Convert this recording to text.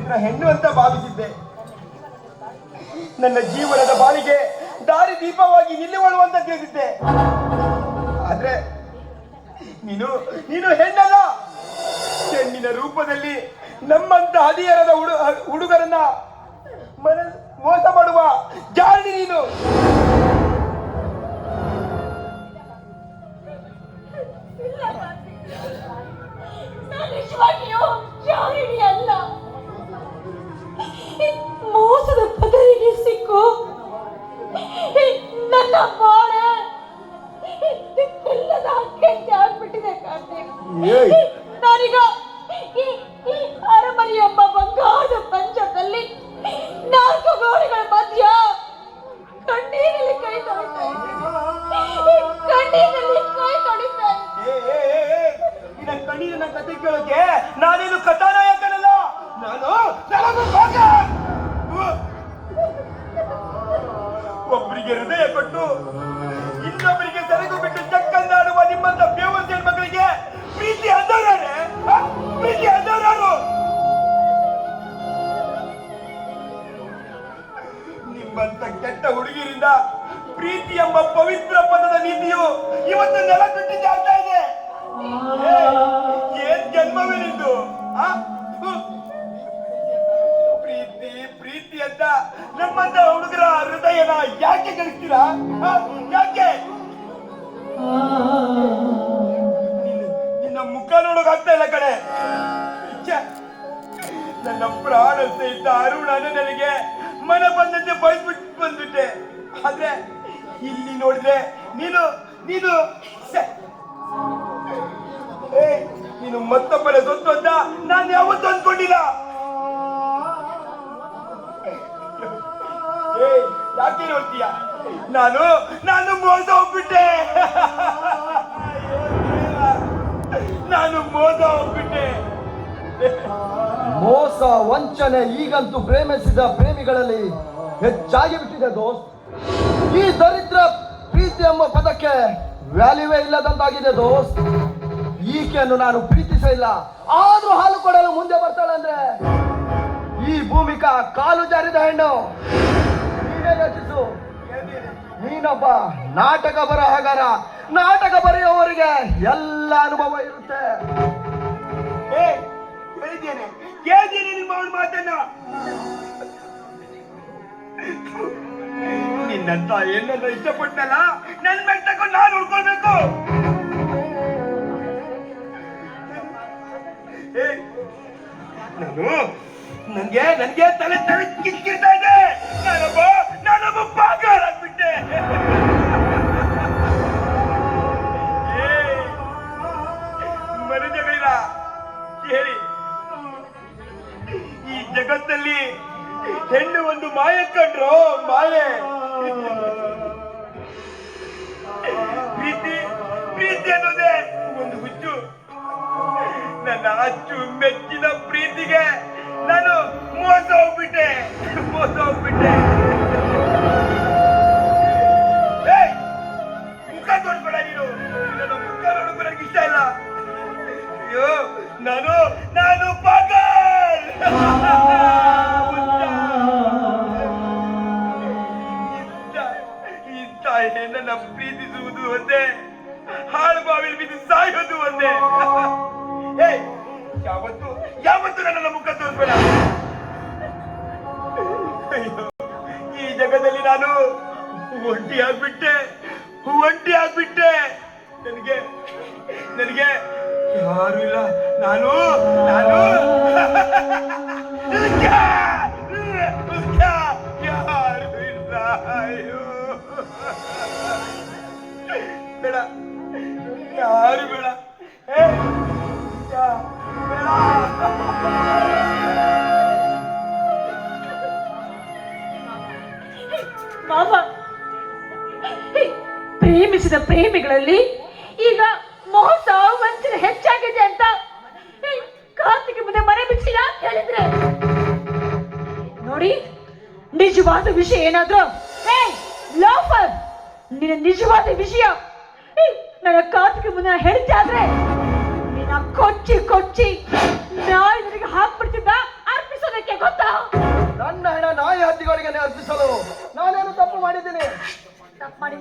ಪವಿತ್ರ ಹೆಣ್ಣು ಅಂತ ಭಾವಿಸಿದ್ದೆ. ನನ್ನ ಜೀವನದ ಬಾಳಿಗೆ ದಾರಿ ದೀಪವಾಗಿ ನಿಲ್ಲುವಳು ಅಂತ ತಿಳಿದಿದ್ದೆ. ಆದ್ರೆ ನೀನು ನೀನು ಹೆಣ್ಣಲ್ಲ. ಹೆಣ್ಣಿನ ರೂಪದಲ್ಲಿ ನಮ್ಮಂತ ಹದಿಹರದ ಹುಡುಗರನ್ನ ಮೋಸ ಮಾಡುವ ಜಾಣಿ ನೀನು. ಅಲ್ಲ, ಮೋಸದ ಪದರಿಗೆ ಸಿಕ್ಕು ನನ್ನ ಬಾಳ ಎಲ್ಲದ ಹಕ್ಕಿಂತೆ ಆಗ್ಬಿಟ್ಟಿದೆ ಕಾರ್ತಿಕ್. ನಾನೀಗ ಈ ಅರಮನೆ ಎಂಬ ಬಂಗಾರದ ಪಂಚದಲ್ಲಿ 4 ಗೋಡೆಗಳ ಮಧ್ಯ ಕಣ್ಣೀರಲ್ಲಿ ಕೈ ತೊಳಿತಾ ಇದ್ದೀನಿ. ಕಣ್ಣೀರಲ್ಲಿ ಕೈ ತೊಳಿತಾ ಇದ್ದೀನಿ. ಕಣ್ಣೀರಿನ ಕತೆ ಕೇಳೋಕೆ ನಾನೇನು ಕಥಾನಾಯಕನಲ್ಲ. ನಾನು ಒಬ್ಬರಿಗೆ ಹೃದಯ ಕೊಟ್ಟು ಇನ್ನೊಬ್ಬರಿಗೆ ಸೆರಗು ಬಿಟ್ಟು ಚಕ್ಕಂದಾಡುವ ನಿಮ್ಮಂತ ಬೇವಂತ ಹೆಣ್ಮಕ್ಳಿಗೆ ಪ್ರೀತಿ ಅಂದವರೇ? ಪ್ರೀತಿ ಅಂದವರು ನಿಮ್ಮಂತ ಕೆಟ್ಟ ಹುಡುಗಿರಿಂದ ಪ್ರೀತಿ ಎಂಬ ಪವಿತ್ರ ಪದದ ನೀತಿಯು ಇವತ್ತು ನೆಲ ಬಿಟ್ಟು ಜಾಗ್ತಾ ಇದೆ. ಏನ್ ಜನ್ಮವೇ ನಿಂದು? ಪ್ರೀತಿ ಪ್ರೀತಿ ಅಂತ ನಮ್ಮಂತ ಹುಡುಗರ ಹೃದಯನ ಯಾಕೆ ಗಳಿಸ್ತೀರಾ? ಯಾಕೆ? ನಿನ್ನ ಮುಖ ನೋಡೋಕಾಗ್ತಾ ಇಲ್ಲ ಕಡೆ. ನನ್ನ ಪ್ರಾಣ ಸಹಿತ ಅರುಣನ ನನಗೆ ಮನ ಬಂದಂತೆ ಬಯಸ್ಬಿಟ್ಟು ಬಂದ್ಬಿಟ್ಟೆ. ಆದ್ರೆ ಇಲ್ಲಿ ನೋಡಿದ್ರೆ ನೀನು ನೀನು ನೀನು ಮತ್ತೊಬ್ಬರ ಸೊತ್ತು ಅಂತ ನಾನು ಯಾವತ್ತೂ ಅಂದ್ಕೊಂಡಿಲ್ಲ. ಯಾಕೆ ನೋಡ್ತೀಯ? ನಾನು ಮೋಸ ಹೋಗ್ಬಿಟ್ಟೆ. ನಾನು ಮೋಸ ಹೋಗ್ಬಿಟ್ಟೆ. ಮೋಸ ವಂಚನೆ ಈಗಂತೂ ಪ್ರೇಮಿಸಿದ ಪ್ರೇಮಿಗಳಲ್ಲಿ ಹೆಚ್ಚಾಗಿ ಬಿಟ್ಟಿದೆ ದೋಸ್ತ್. ಈ ದರಿದ್ರ ಪ್ರೀತಿ ಎಂಬ ಪದಕ್ಕೆ ವ್ಯಾಲ್ಯೂವೇ ಇಲ್ಲದಂತಾಗಿದೆ ದೋಸ್ತ್. ಈಕೆಯನ್ನು ನಾನು ಪ್ರೀತಿಸಿಲ್ಲ, ಆದ್ರೂ ಹಾಲು ಕೊಡಲು ಮುಂದೆ ಬರ್ತಾಳೆ ಅಂದ್ರೆ ಈ ಭೂಮಿಕಾ ಕಾಲು ಜಾರಿದ ಹೆಣ್ಣು. ನೀನೇ ಯೋಚಿಸು. ನೀನೊಬ್ಬ ನಾಟಕ ಬರಹಗಾರ. ನಾಟಕ ಬರೆಯುವವರಿಗೆ ಎಲ್ಲ ಅನುಭವ ಇರುತ್ತೆ. ಕೇಳಿದ್ದೇನೆ ನಿಮ್ಮ ಅವನ ಮಾತನ್ನ. ನಿನ್ನಂತ ಹೆಣ್ಣನ್ನ ಇಷ್ಟಪಟ್ಟನಲ್ಲ, ನನ್ನ ಮೇಲೆ ತಗೊಂಡು ನಾನು ಉಳ್ಕೊಳ್ಬೇಕು. ನನಗೆ ತಲೆ ಕಿಚ್ಕಿರ್ತಾ ಇದೆ. ನಾನೊಬ್ಬ ಪಾಗಾರ ಆಗ್ಬಿಟ್ಟೆ. ಮನುಜಗಳಿಲ್ಲ ಹೇಳಿ, ಈ ಜಗತ್ತಲ್ಲಿ ಹೆಣ್ಣು ಒಂದು ಮಾಯೆ ಕಂಡ್ರು. ಮಾಯೆ. ಪ್ರೀತಿ ಪ್ರೀತಿ ಅನ್ನೋದೇ ಒಂದು ಹುಚ್ಚು. ನನ್ನ ಅಚ್ಚು ಮೆಚ್ಚಿನ ಪ್ರೀತಿಗೆ ನಾನು ಮೋಸ ಹೋಗ್ಬಿಟ್ಟೆ. ಮುಖ ತೋರಿಸ್ಬೇಡ ನೀನು. ನನ್ನ ಮುಖ ನೋಡೋಕೆ ನನಗೆ ಇಷ್ಟ ಇಲ್ಲ. ಅಯ್ಯೋ, ನಾನು ಪಾಗಲ್. ಇಂಥ ಹೆಣ್ಣನ್ನ ಪ್ರೀತಿಸುವುದು ಒಂದೇ, ಹಾಳು ಬಾವಿಲಿ ಬಿದ್ದು ಸಾಯೋದು ಒಂದೇ. ಯಾವತ್ತು ನನ್ನನ್ನು ಮುಖ ತೋರಿಸ್ಬೇಡ. ಈ ಜಗದಲ್ಲಿ ನಾನು ಒಂಟಿ ಆಗ್ಬಿಟ್ಟೆ. ನನಗೆ ಯಾರು ಇಲ್ಲ. ನಾನು ಯಾರು ಇಲ್ಲ. ಅಯ್ಯೋ ಬೇಡ, ಯಾರು ಬೇಡ. ಮಾವ, ಪ್ರೇಮಿಸಿದ ಪ್ರೇಮಿಗಳಲ್ಲಿ ಈಗ ಮೋಸ ವಂಚನೆ ಹೆಚ್ಚಾಗಿದೆ ಅಂತ ಕಾರ್ತಿಕ್ ಮುಂದೆ ಮನೆ ಬಿಚ್ಚಿ ಯಾಕೆ ಹೇಳಿದ್ರೆ? ನೋಡಿ, ನಿಜವಾದ ವಿಷಯ ಏನಾದ್ರು ಲೋಫರ್, ನಿನ್ನ ನಿಜವಾದ ವಿಷಯ ನನ್ನ ಕಾರ್ತಿಕ್ ಮುಂದೆ ಹೇಳ್ತಿ ಆದ್ರೆ ನಿನ್ನ ಕೊಚ್ಚಿ ನಾಳೆ ನನಗೆ ಹಾಕ್ಬಿಡ್ತಿದ್ದ ಅರ್ಪಿಸೋದಕ್ಕೆ ದೇವತೆಗಳಿಗೆ ಅರ್ಪಿಸಲು ನಾನೇನು ತಪ್ಪು ಮಾಡಿದ್ದೀನಿ? ತಪ್ಪು ಮಾಡಿ